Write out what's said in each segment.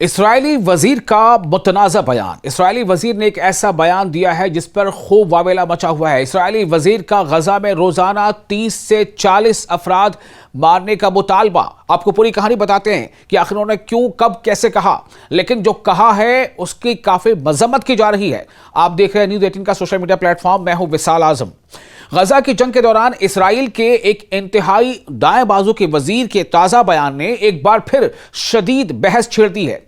اسرائیلی وزیر کا متنازع بیان۔ اسرائیلی وزیر نے ایک ایسا بیان دیا ہے جس پر خوب واویلا مچا ہوا ہے۔ اسرائیلی وزیر کا غزہ میں روزانہ 30 سے 40 افراد مارنے کا مطالبہ۔ آپ کو پوری کہانی بتاتے ہیں کہ آخر انہوں نے کیوں، کب، کیسے کہا، لیکن جو کہا ہے اس کی کافی مذمت کی جا رہی ہے۔ آپ دیکھ رہے ہیں نیوز 18 کا سوشل میڈیا پلیٹ فارم، میں ہوں وصال اعظم۔ غزہ کی جنگ کے دوران اسرائیل کے ایک انتہائی دائیں بازو کے وزیر کے تازہ بیان نے ایک بار پھر شدید بحث چھیڑ دی ہے۔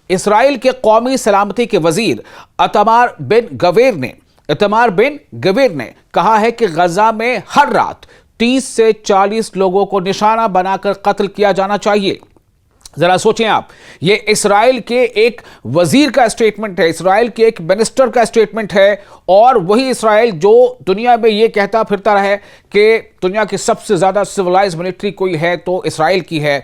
اسرائیل کے قومی سلامتی کے وزیر ایتمار بن گویر نے کہا ہے کہ غزہ میں ہر رات 30 سے 40 لوگوں کو نشانہ بنا کر قتل کیا جانا چاہیے۔ ذرا سوچیں آپ، یہ اسرائیل کے ایک وزیر کا اسٹیٹمنٹ ہے، اسرائیل کے ایک منسٹر کا اسٹیٹمنٹ ہے، اور وہی اسرائیل جو دنیا میں یہ کہتا پھرتا رہے کہ دنیا کی سب سے زیادہ سیولائز ملٹری کوئی ہے تو اسرائیل کی ہے،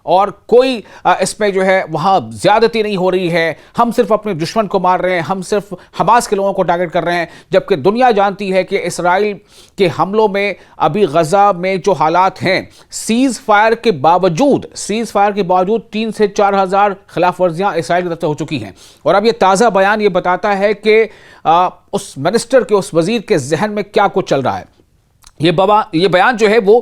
اور کوئی اس میں جو ہے وہاں زیادتی نہیں ہو رہی ہے، ہم صرف اپنے دشمن کو مار رہے ہیں، ہم صرف حماس کے لوگوں کو ٹارگٹ کر رہے ہیں، جبکہ دنیا جانتی ہے کہ اسرائیل کے حملوں میں ابھی غزہ میں جو حالات ہیں، سیز فائر کے باوجود 3 سے 4 ہزار خلاف ورزیاں اسرائیل کی طرف سے ہو چکی ہیں۔ اور اب یہ تازہ بیان یہ بتاتا ہے کہ اس منسٹر کے، اس وزیر کے ذہن میں کیا کچھ چل رہا ہے۔ یہ بیان جو ہے وہ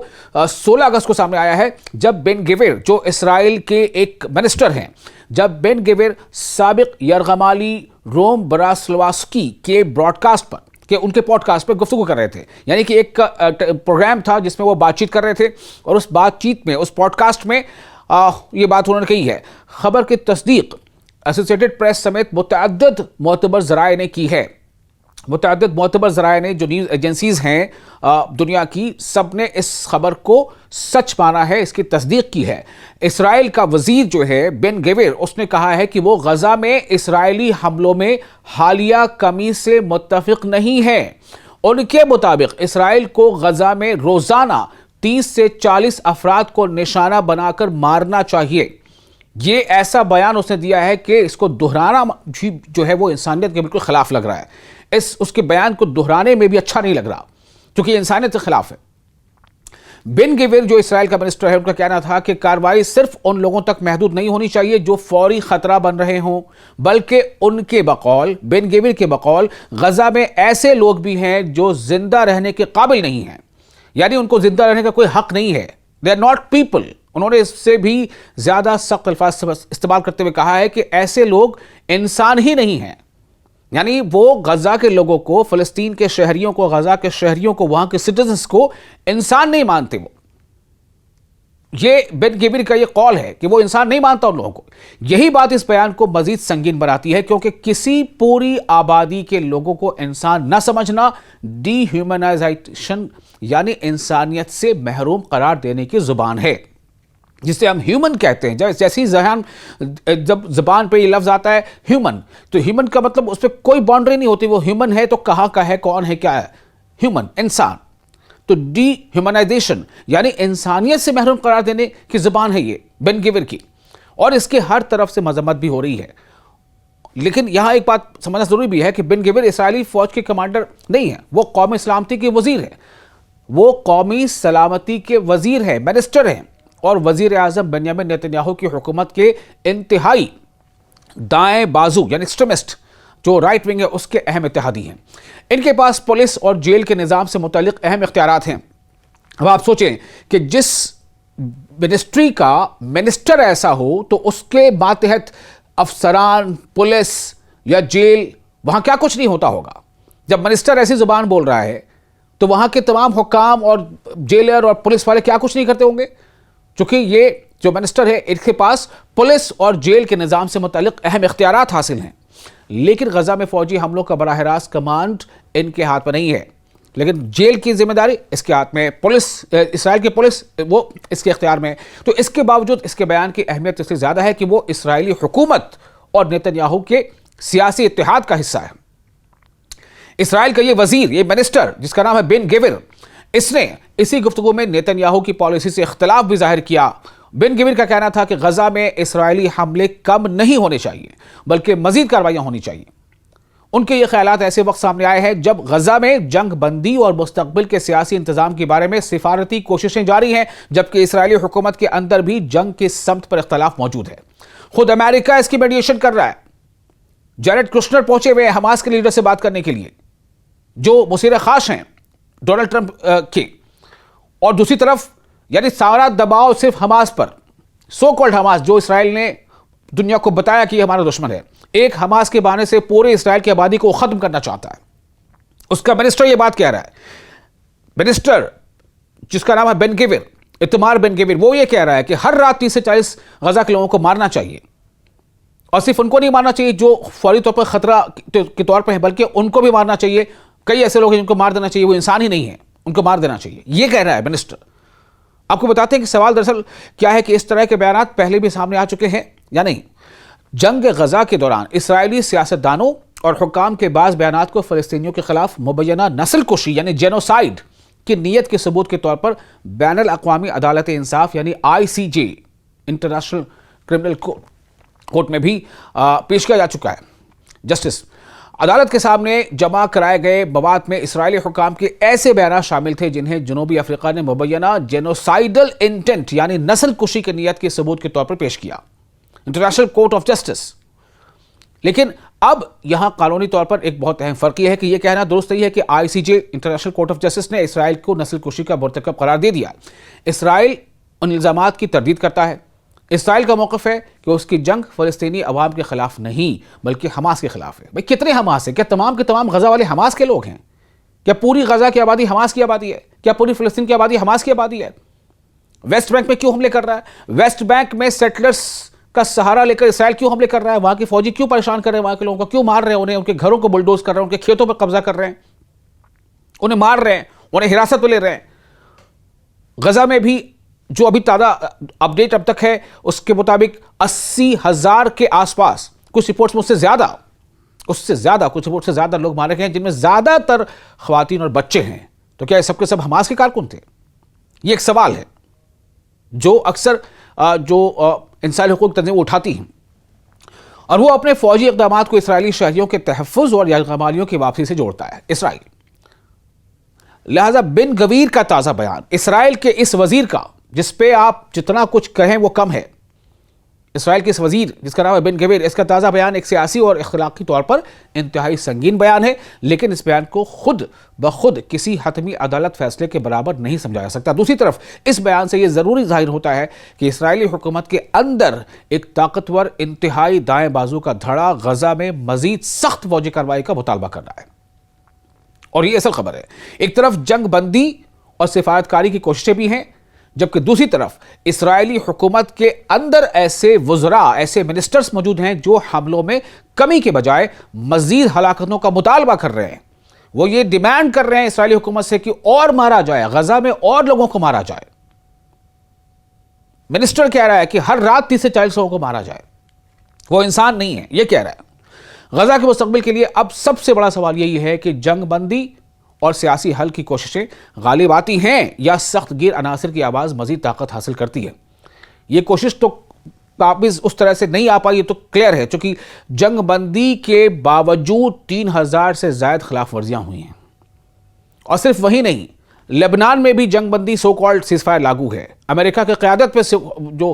16 اگست کو سامنے آیا ہے، جب بن گویر جو اسرائیل کے ایک منسٹر ہیں، جب بن گویر سابق یرغمالی روم براسلواسکی کے براڈکاسٹ پر، کہ ان کے پوڈ کاسٹ پہ گفتگو کر رہے تھے، یعنی کہ ایک پروگرام تھا جس میں وہ بات چیت کر رہے تھے، اور اس بات چیت میں، اس پوڈ کاسٹ میں یہ بات انہوں نے کہی ہے۔ خبر کی تصدیق ایسوسیٹڈ پریس سمیت متعدد معتبر ذرائع نے کی ہے۔ متعدد معتبر ذرائع نے، جو نیوز ایجنسیز ہیں دنیا کی، سب نے اس خبر کو سچ مانا ہے، اس کی تصدیق کی ہے۔ اسرائیل کا وزیر جو ہے بن گویر، اس نے کہا ہے کہ وہ غزہ میں اسرائیلی حملوں میں حالیہ کمی سے متفق نہیں ہے۔ ان کے مطابق اسرائیل کو غزہ میں روزانہ 30 سے 40 افراد کو نشانہ بنا کر مارنا چاہیے۔ یہ ایسا بیان اس نے دیا ہے کہ اس کو دہرانا جو ہے وہ انسانیت کے بالکل خلاف لگ رہا ہے۔ اس کے بیان کو دہرانے میں بھی اچھا نہیں لگ رہا، کیونکہ یہ انسانیت کے خلاف ہے۔ بن گویر جو اسرائیل کا منسٹر ہے، ان کا کہنا تھا کہ کارروائی صرف ان لوگوں تک محدود نہیں ہونی چاہیے جو فوری خطرہ بن رہے ہوں، بلکہ ان کے بقول، بن گویر کے بقول، غزہ میں ایسے لوگ بھی ہیں جو زندہ رہنے کے قابل نہیں ہیں، یعنی ان کو زندہ رہنے کا کوئی حق نہیں ہے۔ They are not people۔ انہوں نے اس سے بھی زیادہ سخت الفاظ استعمال کرتے ہوئے کہا ہے کہ ایسے لوگ انسان ہی نہیں ہیں، یعنی وہ غزہ کے لوگوں کو، فلسطین کے شہریوں کو، غزہ کے شہریوں کو، وہاں کے سٹیزنز کو انسان نہیں مانتے۔ وہ یہ بن گویر کا یہ قول ہے کہ وہ انسان نہیں مانتا ان لوگوں کو۔ یہی بات اس بیان کو مزید سنگین بناتی ہے، کیونکہ کسی پوری آبادی کے لوگوں کو انسان نہ سمجھنا ڈی ہیومنائزیشن، یعنی انسانیت سے محروم قرار دینے کی زبان ہے، جسے ہم ہیومن کہتے ہیں۔ جیسی جب زبان پہ یہ لفظ آتا ہے ہیومن، تو ہیومن کا مطلب اس پہ کوئی باؤنڈری نہیں ہوتی، وہ ہیومن ہے تو کہاں کا ہے، کون ہے، کیا ہے، ہیومن، انسان۔ تو ڈی ہیومنائزیشن یعنی انسانیت سے محروم قرار دینے کی زبان ہے یہ بن گویر کی، اور اس کے ہر طرف سے مذمت بھی ہو رہی ہے۔ لیکن یہاں ایک بات سمجھنا ضروری بھی ہے کہ بن گویر اسرائیلی فوج کے کمانڈر نہیں ہیں، وہ قومی سلامتی کے وزیر ہیں، وہ قومی سلامتی کے وزیر ہیں، منسٹر ہیں، اور وزیر اعظم بنیامین نیتن یاہو کی حکومت کے انتہائی دائیں بازو یعنی ایکسٹریمسٹ جو رائٹ ونگ ہے، اس کے اہم اتحادی ہیں۔ ان کے پاس پولیس اور جیل کے نظام سے متعلق اہم اختیارات ہیں۔ اب آپ سوچیں کہ جس منسٹری کا منسٹر ایسا ہو تو اس کے ماتحت افسران، پولیس یا جیل، وہاں کیا کچھ نہیں ہوتا ہوگا۔ جب منسٹر ایسی زبان بول رہا ہے تو وہاں کے تمام حکام اور جیلر اور پولیس والے کیا کچھ نہیں کرتے ہوں گے، چونکہ یہ جو منسٹر ہے ان کے پاس پولیس اور جیل کے نظام سے متعلق اہم اختیارات حاصل ہیں۔ لیکن غزہ میں فوجی حملوں کا براہ راست کمانڈ ان کے ہاتھ میں نہیں ہے، لیکن جیل کی ذمہ داری اس کے ہاتھ میں، پولیس، اسرائیل کی پولیس وہ اس کے اختیار میں۔ تو اس کے باوجود اس کے بیان کی اہمیت اس سے زیادہ ہے کہ وہ اسرائیلی حکومت اور نیتن یاہو کے سیاسی اتحاد کا حصہ ہے۔ اسرائیل کا یہ وزیر، یہ منسٹر جس کا نام ہے بن گویر، اس نے اسی گفتگو میں نیتن یاہو کی پالیسی سے اختلاف بھی ظاہر کیا۔ بن گویر کا کہنا تھا کہ غزہ میں اسرائیلی حملے کم نہیں ہونے چاہیے، بلکہ مزید کارروائیاں ہونی چاہیے۔ ان کے یہ خیالات ایسے وقت سامنے آئے ہیں جب غزہ میں جنگ بندی اور مستقبل کے سیاسی انتظام کے بارے میں سفارتی کوششیں جاری ہیں، جبکہ اسرائیلی حکومت کے اندر بھی جنگ کی سمت پر اختلاف موجود ہے۔ خود امریکہ اس کی میڈیشن کر رہا ہے۔ جیرڈ کشنر پہنچے ہوئے ہیں حماس کے لیڈر سے بات کرنے کے لیے، جو مصیر خاص ہیں ڈونلڈ ٹرمپ کے، اور دوسری طرف یعنی سارا دباؤ صرف حماس پر، سو کالڈ حماس، جو اسرائیل نے دنیا کو بتایا کہ یہ ہمارا دشمن ہے، ایک حماس کے بہانے سے پورے اسرائیل کی آبادی کو ختم کرنا چاہتا ہے۔ اس کا منسٹر یہ بات کہہ رہا ہے، منسٹر جس کا نام ہے بن گویر، اتمار بن گویر، وہ یہ کہہ رہا ہے کہ ہر رات 30 سے 40 غزہ کے لوگوں کو مارنا چاہیے، اور صرف ان کو نہیں مارنا چاہیے جو فوری طور پر خطرہ کے طور پر ہیں، بلکہ ان کو بھی مارنا چاہیے۔ کئی ایسے لوگ ہیں جن کو مار دینا چاہیے، وہ انسان ہی نہیں ہیں، ان کو مار دینا چاہیے، یہ کہہ رہا ہے منسٹر۔ آپ کو بتاتے ہیں کہ سوال دراصل کیا ہے کہ اس طرح کے بیانات پہلے بھی سامنے آ چکے ہیں یا نہیں۔ جنگ غزہ کے دوران اسرائیلی سیاستدانوں اور حکام کے بعض بیانات کو فلسطینیوں کے خلاف مبینہ نسل کشی یعنی جینوسائیڈ کی نیت کے ثبوت کے طور پر بین الاقوامی عدالت انصاف یعنی ICJ انٹرنیشنل کرمنل کورٹ میں بھی پیش کیا جا چکا ہے۔ جسٹس عدالت کے سامنے جمع کرائے گئے مواد میں اسرائیلی حکام کے ایسے بیانات شامل تھے جنہیں جنوبی افریقہ نے مبینہ جینوسائیڈل انٹینٹ یعنی نسل کشی کی نیت کے ثبوت کے طور پر پیش کیا، انٹرنیشنل کورٹ آف جسٹس۔ لیکن اب یہاں قانونی طور پر ایک بہت اہم فرق یہ ہے کہ یہ کہنا درست نہیں ہے کہ ICJ international court of justice نے اسرائیل کو نسل کشی کا مرتکب قرار دے دیا۔ اسرائیل ان الزامات کی تردید کرتا ہے۔ اسرائیل کا موقف ہے کہ اس کی جنگ فلسطینی عوام کے خلاف نہیں بلکہ حماس کے خلاف ہے۔ بھئی کتنے حماس ہیں؟ کیا تمام کے تمام غزہ والے حماس کے لوگ ہیں؟ کیا پوری غزہ کی آبادی حماس کی آبادی ہے؟ کیا پوری فلسطین کی آبادی حماس کی آبادی ہے؟ ویسٹ بینک میں کیوں حملے کر رہا ہے؟ ویسٹ بینک میں سیٹلرز کا سہارا لے کر اسرائیل کیوں حملے کر رہا ہے؟ وہاں کی فوجی کیوں پریشان کر رہے ہیں؟ وہاں کے لوگوں کو کیوں مار رہے ہیں؟ انہیں ان کے گھروں کو بلڈوز کر رہے ہیں، ان کے کھیتوں پر قبضہ کر رہے ہیں، انہیں مار رہے ہیں، انہیں حراست میں لے رہے ہیں۔ غزہ میں بھی جو ابھی تازہ اپڈیٹ اب تک ہے اس کے مطابق 80,000 کے آس پاس، کچھ رپورٹس میں اس سے زیادہ کچھ رپورٹ سے زیادہ لوگ مارے گئے ہیں، جن میں زیادہ تر خواتین اور بچے ہیں۔ تو کیا یہ سب کے سب حماس کے کارکن تھے؟ یہ ایک سوال ہے جو اکثر جو انسانی حقوق تنظیمیں اٹھاتی ہیں، اور وہ اپنے فوجی اقدامات کو اسرائیلی شہریوں کے تحفظ اور یرغمالیوں کی واپسی سے جوڑتا ہے اسرائیل۔ لہذا بن گویر کا تازہ بیان، اسرائیل کے اس وزیر کا جس پہ آپ جتنا کچھ کہیں وہ کم ہے، اسرائیل کے اس وزیر جس کا نام ہے بن گویر، اس کا تازہ بیان ایک سیاسی اور اخلاقی طور پر انتہائی سنگین بیان ہے، لیکن اس بیان کو خود بخود کسی حتمی عدالت فیصلے کے برابر نہیں سمجھا جا سکتا۔ دوسری طرف اس بیان سے یہ ضروری ظاہر ہوتا ہے کہ اسرائیلی حکومت کے اندر ایک طاقتور انتہائی دائیں بازو کا دھڑا غزہ میں مزید سخت فوجی کارروائی کا مطالبہ کر رہا ہے، اور یہ اصل خبر ہے۔ ایک طرف جنگ بندی اور سفارتکاری کی کوششیں بھی ہیں، جبکہ دوسری طرف اسرائیلی حکومت کے اندر ایسے وزراء، ایسے منسٹرز موجود ہیں جو حملوں میں کمی کے بجائے مزید ہلاکتوں کا مطالبہ کر رہے ہیں۔ وہ یہ ڈیمانڈ کر رہے ہیں اسرائیلی حکومت سے کہ اور مارا جائے، غزہ میں اور لوگوں کو مارا جائے۔ منسٹر کہہ رہا ہے کہ ہر رات 30 سے 40 لوگوں کو مارا جائے، وہ انسان نہیں ہے، یہ کہہ رہا ہے۔ غزہ کے مستقبل کے لیے اب سب سے بڑا سوال یہی ہے کہ جنگ بندی اور سیاسی حل کی کوششیں غالب آتی ہیں یا سخت گیر عناصر کی آواز مزید طاقت حاصل کرتی ہے۔ یہ کوشش تو قابض اس طرح سے نہیں آ پائی، یہ تو کلیئر ہے، چونکہ جنگ بندی کے باوجود 3000 سے زائد خلاف ورزیاں ہوئی ہیں، اور صرف وہی نہیں، لبنان میں بھی جنگ بندی سو کالڈ سیز فائر لاگو ہے۔ امریکہ کی قیادت پہ جو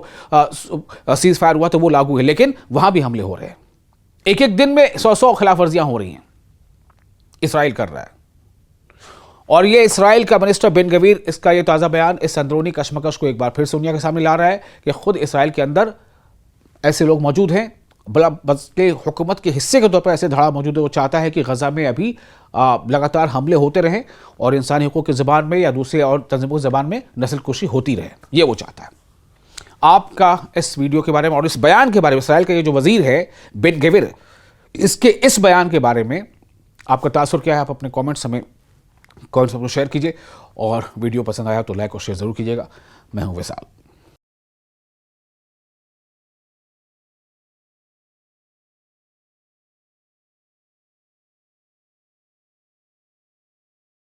سیز فائر ہوا تو وہ لاگو ہے، لیکن وہاں بھی حملے ہو رہے ہیں، ایک دن میں 100 خلاف ورزیاں ہو رہی ہیں، اسرائیل کر رہا ہے۔ اور یہ اسرائیل کا منسٹر بن گویر، اس کا یہ تازہ بیان اس اندرونی کشمکش کو ایک بار پھر سے دنیا کے سامنے لا رہا ہے کہ خود اسرائیل کے اندر ایسے لوگ موجود ہیں، بلکہ حکومت کے حصے کے طور پر ایسے دھڑا موجود ہے۔ وہ چاہتا ہے کہ غزہ میں ابھی لگاتار حملے ہوتے رہیں اور انسانی حقوق کی زبان میں یا دوسرے اور تنظیموں کی زبان میں نسل کشی ہوتی رہے، یہ وہ چاہتا ہے۔ آپ کا اس ویڈیو کے بارے میں اور اس بیان کے بارے میں، اسرائیل کا یہ جو وزیر ہے بن گویر، اس کے اس بیان کے بارے میں آپ کا تاثر کیا ہے؟ آپ اپنے کامنٹس ہمیں شیئر کیجئے، اور ویڈیو پسند آیا تو لائک اور شیئر ضرور کیجئے گا۔ میں ہوں وصال۔